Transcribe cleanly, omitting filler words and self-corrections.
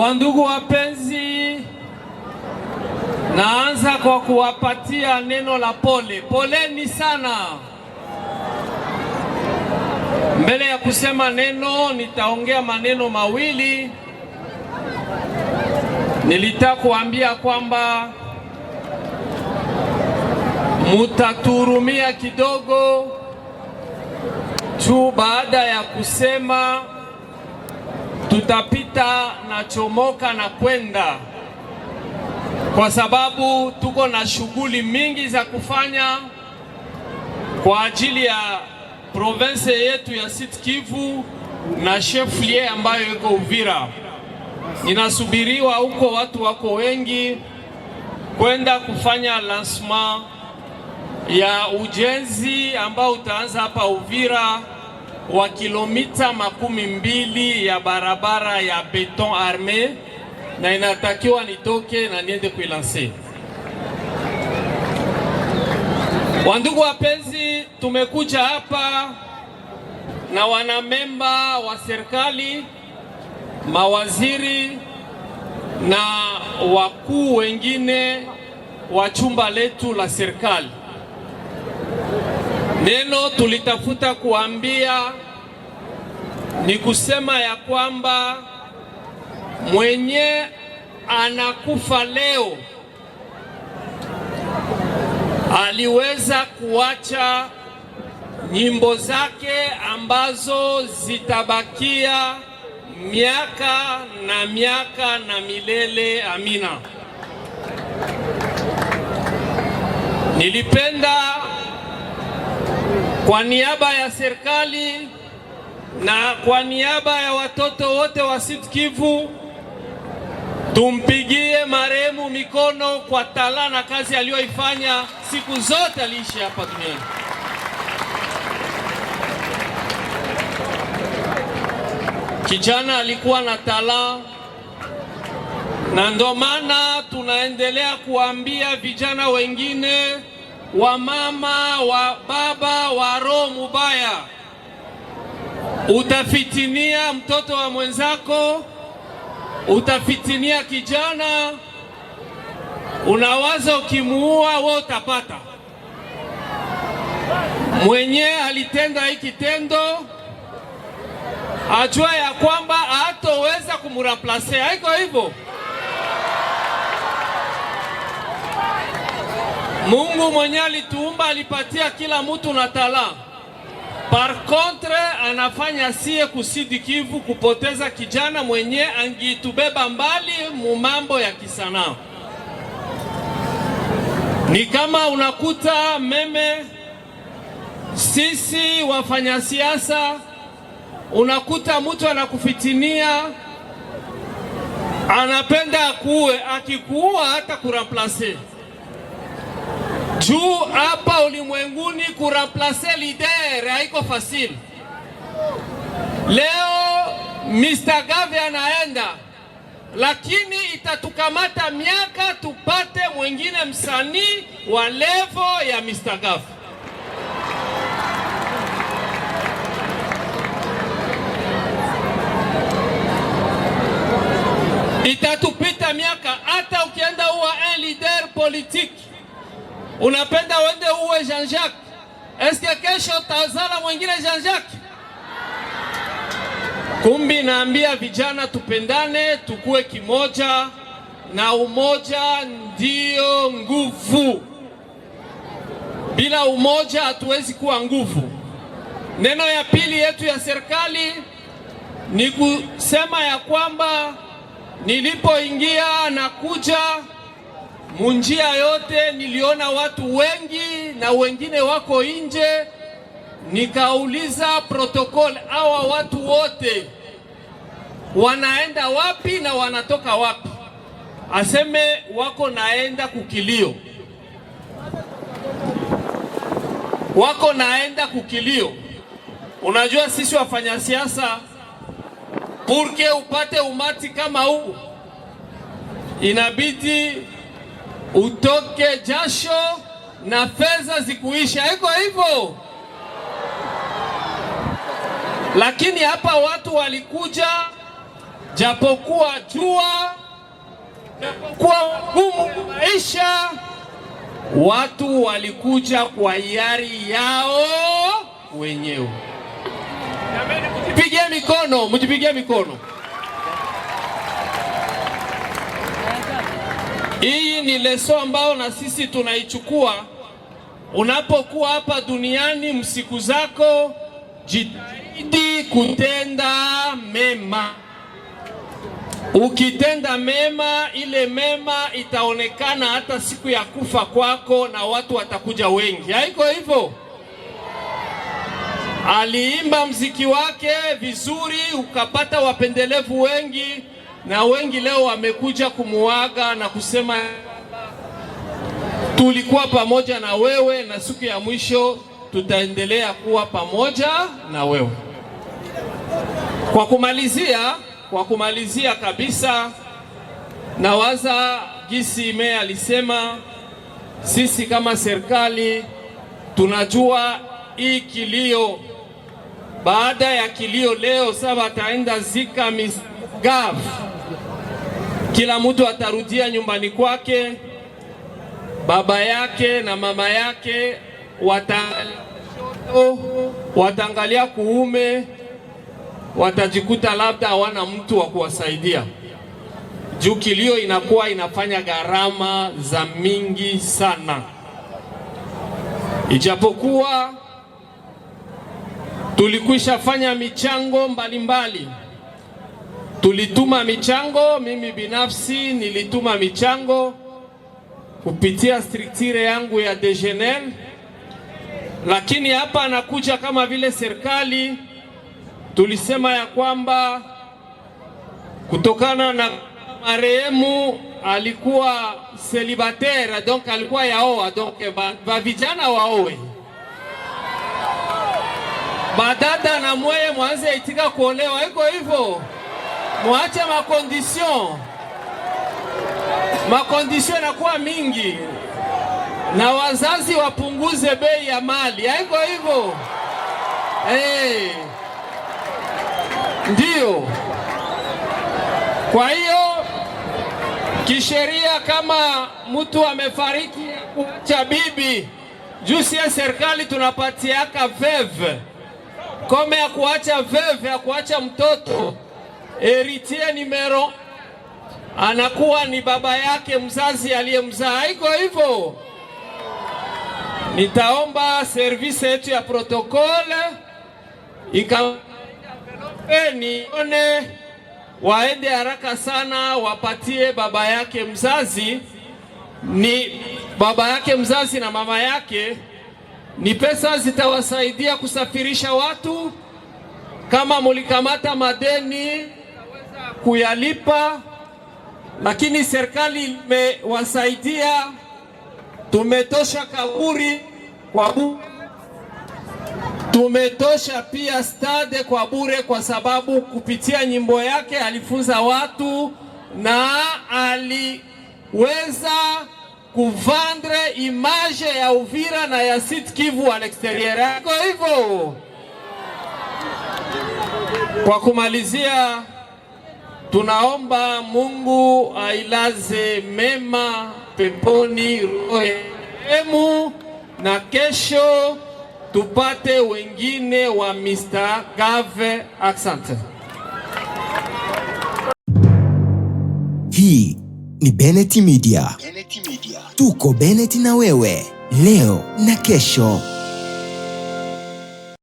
Wandugu wapenzi, naanza kwa kuwapatia neno la pole. Poleni sana. Mbele ya kusema neno, nitaongea maneno mawili. Nilitaka kuambia kwamba mutatuhurumia kidogo tu. Baada ya kusema tutapita na chomoka na kwenda, kwa sababu tuko na shughuli mingi za kufanya kwa ajili ya province yetu ya Sud Kivu na chef-lieu ambayo iko Uvira. Ninasubiriwa huko, watu wako wengi kwenda kufanya lancement ya ujenzi ambao utaanza hapa Uvira wa kilomita 12 ya barabara ya beton arme, na inatakiwa nitoke na niende kuilanse. Wandugu wapenzi, tumekuja hapa na wanamemba wa serikali, mawaziri na wakuu wengine wa chumba letu la serikali. Neno tulitafuta kuambia ni kusema ya kwamba mwenye anakufa leo aliweza kuacha nyimbo zake ambazo zitabakia miaka na miaka na milele. Amina. Nilipenda kwa niaba ya serikali na kwa niaba ya watoto wote wa Sud Kivu tumpigie marehemu mikono kwa tala na kazi aliyoifanya siku zote aliishi hapa duniani. Kijana alikuwa na tala, na ndo maana tunaendelea kuambia vijana wengine, wa mama, wa baba, wa roho mubaya, utafitinia mtoto wa mwenzako, utafitinia kijana, unawaza ukimuua wewe utapata. Mwenye alitenda hiki tendo ajua ya kwamba hatoweza kumuraplase. Haiko hivyo. Mungu mwenye alituumba alipatia kila mtu na tala. Par contre, anafanya sie kusidi Kivu kupoteza kijana mwenye angitubeba mbali mumambo ya kisanaa. Ni kama unakuta meme, sisi wafanya siasa, unakuta mtu anakufitinia, anapenda akuue, akikuua hata kuramplace. Juu hapa ulimwenguni kuramplace leader haiko fasili. Leo Mr. Gave anaenda, lakini itatukamata miaka tupate mwingine msanii wa level ya Mr. Gave. Itatupita miaka. Hata ukienda uwa un leader politique, unapenda wende uwe Jean-Jacques, eske kesho tazala mwingine Jean-Jacques? Kumbi naambia vijana tupendane, tukue kimoja, na umoja ndio nguvu. Bila umoja hatuwezi kuwa nguvu. Neno ya pili yetu ya serikali ni kusema ya kwamba nilipoingia na kuja munjia yote niliona watu wengi na wengine wako nje. Nikauliza protokoli, hawa watu wote wanaenda wapi na wanatoka wapi? Aseme wako naenda kukilio, wako naenda kukilio. Unajua sisi wafanya siasa, purke upate umati kama huu inabidi utoke jasho na fedha zikuisha. Haiko hivyo. Lakini hapa watu walikuja japokuwa jua, japokuwa ngumu maisha, watu walikuja kwa hiari yao wenyewe. Mjipigie mikono, mjipigie mikono. Hii ni leso ambao na sisi tunaichukua. Unapokuwa hapa duniani msiku zako, jitahidi kutenda mema. Ukitenda mema, ile mema itaonekana hata siku ya kufa kwako na watu watakuja wengi. Haiko hivyo? Aliimba mziki wake vizuri, ukapata wapendelevu wengi, na wengi leo wamekuja kumuaga na kusema tulikuwa pamoja na wewe na siku ya mwisho tutaendelea kuwa pamoja na wewe. Kwa kumalizia kabisa, nawaza gisi meya alisema, sisi kama serikali tunajua hii kilio. Baada ya kilio leo sasa ataenda zika Gav, kila mtu atarudia nyumbani kwake. Baba yake na mama yake wataangalia kuume, watajikuta labda hawana mtu wa kuwasaidia. Juu kilio inakuwa inafanya gharama za mingi sana. Ijapokuwa tulikwisha fanya michango mbalimbali. Tulituma michango, mimi binafsi nilituma michango kupitia structure yangu ya DGNL, lakini hapa anakuja kama vile serikali tulisema ya kwamba kutokana na marehemu alikuwa célibataire, donc alikuwa yaoa, donc vijana waoe, badada na mweye mwanze itika kuolewa. Iko hivyo, muache makondisyon nakuwa mingi, na wazazi wapunguze bei ya mali. Haiko hivyo? Ndiyo. Kwa hiyo kisheria, kama mtu amefariki kuacha bibi, jusi ya serikali tunapatiaka veve kome ya kuacha veve, ya kuacha mtoto, héritier numero anakuwa ni baba yake mzazi aliyemzaa. Haiko hivyo? Nitaomba service yetu ya protokole nione waende haraka sana wapatie baba yake mzazi, ni baba yake mzazi na mama yake, ni pesa zitawasaidia kusafirisha watu. Kama mulikamata madeni kuyalipa, lakini serikali imewasaidia. Tumetosha kaburi kwa bure, tumetosha pia stade kwa bure, kwa sababu kupitia nyimbo yake alifunza watu na aliweza kuvandre image ya Uvira na ya Sud Kivu à l'extérieur. Kwa hivyo, kwa kumalizia, tunaomba Mungu ailaze mema peponi rohemu, na kesho tupate wengine wa Mr. Gave. Asante. Hii ni Beneti Media. Tuko Beneti na wewe leo na kesho.